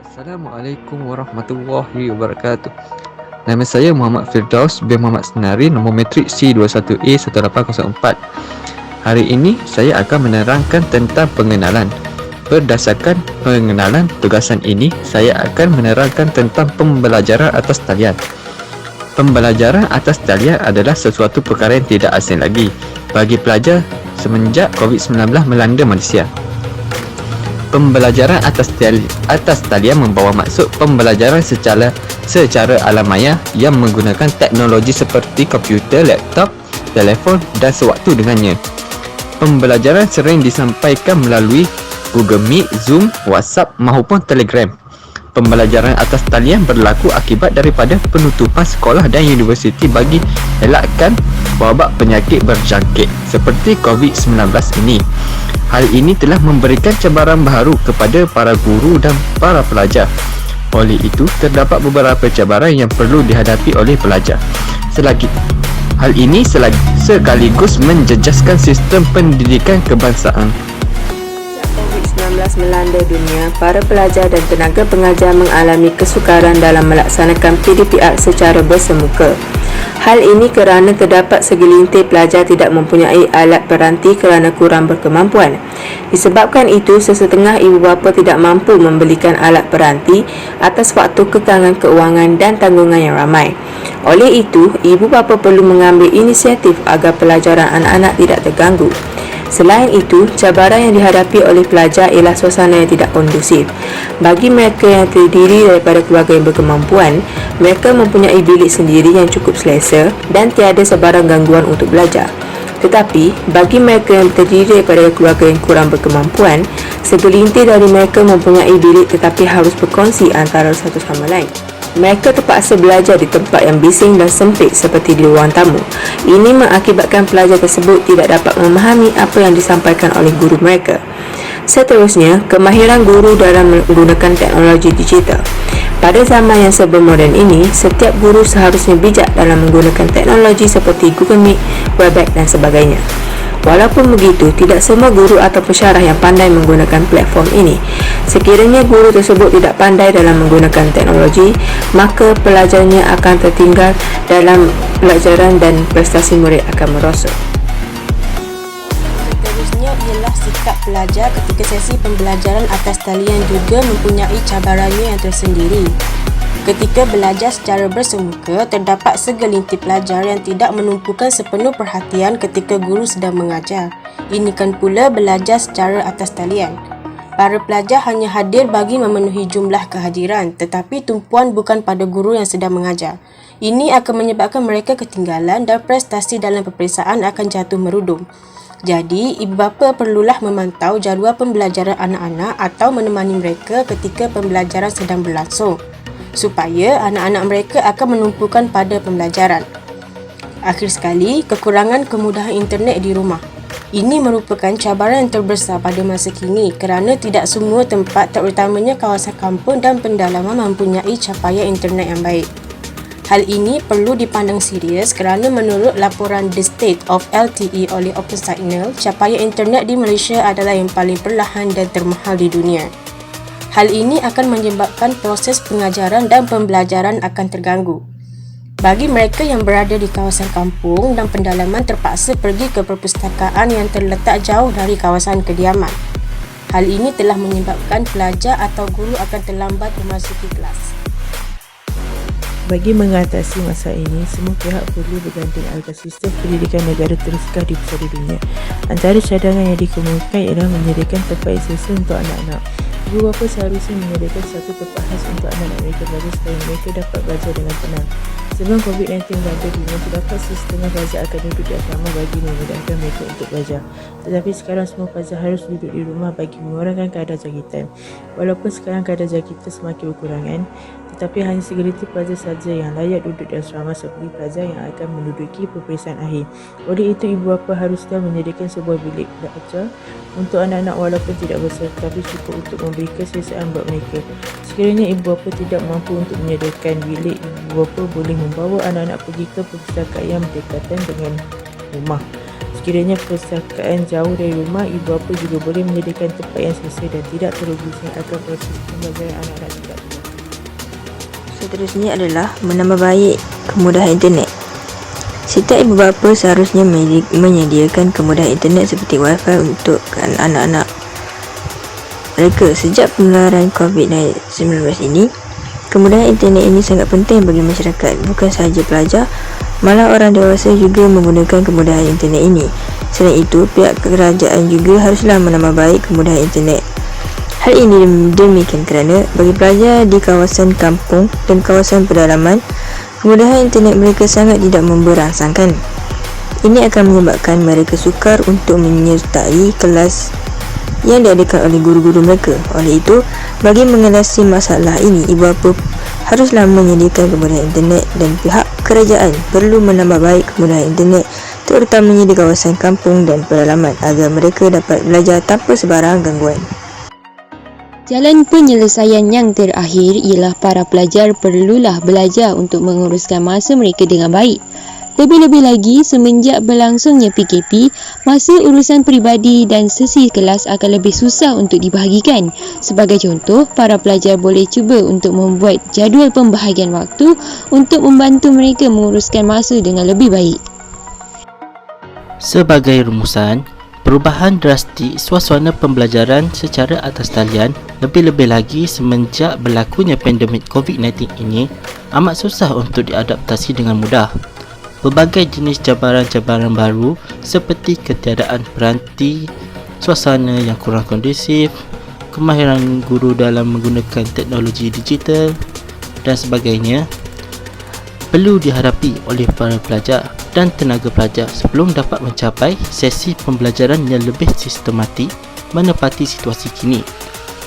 Assalamualaikum warahmatullahi wabarakatuh. Nama saya Muhammad Firdaus bin Muhammad Senari, nombor matrik C21A1804. Hari ini saya akan menerangkan tentang pengenalan. Berdasarkan pengenalan tugasan ini, saya akan menerangkan tentang pembelajaran atas talian. Pembelajaran atas talian adalah sesuatu perkara yang tidak asing lagi bagi pelajar semenjak COVID-19 melanda Malaysia. Pembelajaran atas talian membawa maksud pembelajaran secara alam maya yang menggunakan teknologi seperti komputer, laptop, telefon dan sewaktu dengannya. Pembelajaran sering disampaikan melalui Google Meet, Zoom, WhatsApp maupun Telegram. Pembelajaran atas talian berlaku akibat daripada penutupan sekolah dan universiti bagi elakkan wabak penyakit berjangkit seperti COVID-19 ini. Hal ini telah memberikan cabaran baru kepada para guru dan para pelajar. Oleh itu, terdapat beberapa cabaran yang perlu dihadapi oleh pelajar. Hal ini sekaligus menjejaskan sistem pendidikan kebangsaan. COVID-19 melanda dunia, para pelajar dan tenaga pengajar mengalami kesukaran dalam melaksanakan PDPR secara bersemuka. Hal ini kerana terdapat segelintir pelajar tidak mempunyai alat peranti kerana kurang berkemampuan. Disebabkan itu, sesetengah ibu bapa tidak mampu membelikan alat peranti atas faktor kekangan keuangan dan tanggungan yang ramai. Oleh itu, ibu bapa perlu mengambil inisiatif agar pelajaran anak-anak tidak terganggu. Selain itu, cabaran yang dihadapi oleh pelajar ialah suasana yang tidak kondusif. Bagi mereka yang terdiri daripada keluarga yang berkemampuan, mereka mempunyai bilik sendiri yang cukup selesa dan tiada sebarang gangguan untuk belajar. Tetapi, bagi mereka yang terdiri daripada keluarga yang kurang berkemampuan, segelintir dari mereka mempunyai bilik tetapi harus berkongsi antara satu sama lain. Mereka terpaksa belajar di tempat yang bising dan sempit seperti di ruang tamu. Ini mengakibatkan pelajar tersebut tidak dapat memahami apa yang disampaikan oleh guru mereka. Seterusnya, kemahiran guru dalam menggunakan teknologi digital. Pada zaman yang serba moden ini, setiap guru seharusnya bijak dalam menggunakan teknologi seperti Google Meet, Webex dan sebagainya. Walaupun begitu, tidak semua guru atau pensyarah yang pandai menggunakan platform ini. Sekiranya guru tersebut tidak pandai dalam menggunakan teknologi, maka pelajarnya akan tertinggal dalam pelajaran dan prestasi murid akan merosot. Seterusnya ialah sikap pelajar ketika sesi pembelajaran atas talian juga mempunyai cabarannya yang tersendiri. Ketika belajar secara bersemuka, terdapat segelintir pelajar yang tidak menumpukan sepenuh perhatian ketika guru sedang mengajar. Ini kan pula belajar secara atas talian. Para pelajar hanya hadir bagi memenuhi jumlah kehadiran, tetapi tumpuan bukan pada guru yang sedang mengajar. Ini akan menyebabkan mereka ketinggalan dan prestasi dalam peperiksaan akan jatuh merudum. Jadi, ibu bapa perlulah memantau jadual pembelajaran anak-anak atau menemani mereka ketika pembelajaran sedang berlangsung, supaya anak-anak mereka akan menumpukan pada pembelajaran. Akhir sekali, kekurangan kemudahan internet di rumah. Ini merupakan cabaran yang terbesar pada masa kini kerana tidak semua tempat, terutamanya kawasan kampung dan pendalaman mempunyai capaian internet yang baik. Hal ini perlu dipandang serius kerana menurut laporan The State of LTE oleh OpenSignal, capaian internet di Malaysia adalah yang paling perlahan dan termahal di dunia. Hal ini akan menyebabkan proses pengajaran dan pembelajaran akan terganggu. Bagi mereka yang berada di kawasan kampung dan pendalaman terpaksa pergi ke perpustakaan yang terletak jauh dari kawasan kediaman. Hal ini telah menyebabkan pelajar atau guru akan terlambat memasuki kelas. Bagi mengatasi masalah ini, semua pihak perlu berganding agar sistem pendidikan negara teruskan di penjuru dunia. Antara cadangan yang dikemukakan ialah menyediakan tempat isolasi untuk anak-anak. Ibu bapa seharusnya menyediakan satu tempat khas untuk anak-anak mereka belajar supaya mereka dapat belajar dengan tenang. Sebelum COVID-19 melanda dunia, terdapat setengah pelajar akan duduk di asrama bagi memudahkan mereka untuk belajar. Tetapi sekarang semua pelajar harus duduk di rumah bagi mengurangkan kadar jangkitan. Walaupun sekarang kadar jangkitan semakin berkurangan, tetapi hanya segelintir pelajar sahaja yang layak duduk di asrama seperti pelajar yang akan menduduki peperiksaan akhir. Oleh itu, ibu bapa haruslah menyediakan sebuah bilik belajar untuk anak-anak walaupun tidak besar tetapi cukup untuk memberi keselesaan buat mereka. Sekiranya ibu bapa tidak mampu untuk menyediakan bilik, ibu bapa boleh membawa anak-anak pergi ke perpustakaan yang berdekatan dengan rumah. Sekiranya perpustakaan jauh dari rumah, ibu bapa juga boleh menyediakan tempat yang selesa dan tidak terubusnya agar proses pembelajaran anak-anak tidak terganggu. Seterusnya adalah menambah baik kemudahan internet. Setiap ibu bapa seharusnya menyediakan kemudahan internet seperti Wi-Fi untuk anak-anak mereka. Sejak penularan COVID-19 ini, kemudahan internet ini sangat penting bagi masyarakat. Bukan sahaja pelajar, malah orang dewasa juga menggunakan kemudahan internet ini. Selain itu, pihak kerajaan juga haruslah menambah baik kemudahan internet. Hal ini demikian kerana bagi pelajar di kawasan kampung dan kawasan pedalaman, kemudahan internet mereka sangat tidak memberangsangkan. Ini akan menyebabkan mereka sukar untuk menyertai kelas yang diadakan oleh guru-guru mereka. Oleh itu, bagi mengatasi masalah ini, ibu bapa haruslah menyediakan kemudahan internet dan pihak kerajaan perlu menambah baik kemudahan internet terutamanya di kawasan kampung dan pedalaman agar mereka dapat belajar tanpa sebarang gangguan. Jalan penyelesaian yang terakhir ialah para pelajar perlulah belajar untuk menguruskan masa mereka dengan baik. Lebih-lebih lagi, semenjak berlangsungnya PKP, masa urusan peribadi dan sesi kelas akan lebih susah untuk dibahagikan. Sebagai contoh, para pelajar boleh cuba untuk membuat jadual pembahagian waktu untuk membantu mereka menguruskan masa dengan lebih baik. Sebagai rumusan, perubahan drastik suasana pembelajaran secara atas talian, lebih-lebih lagi semenjak berlakunya pandemik COVID-19 ini, amat susah untuk diadaptasi dengan mudah. Berbagai jenis cabaran-cabaran baru seperti ketiadaan peranti, suasana yang kurang kondusif, kemahiran guru dalam menggunakan teknologi digital dan sebagainya perlu dihadapi oleh para pelajar dan tenaga pelajar sebelum dapat mencapai sesi pembelajaran yang lebih sistematik menepati situasi kini.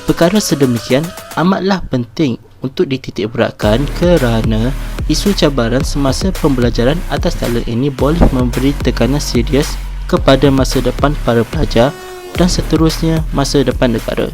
Perkara sedemikian amatlah penting untuk dititikberatkan kerana isu cabaran semasa pembelajaran atas talian ini boleh memberi tekanan serius kepada masa depan para pelajar dan seterusnya masa depan negara.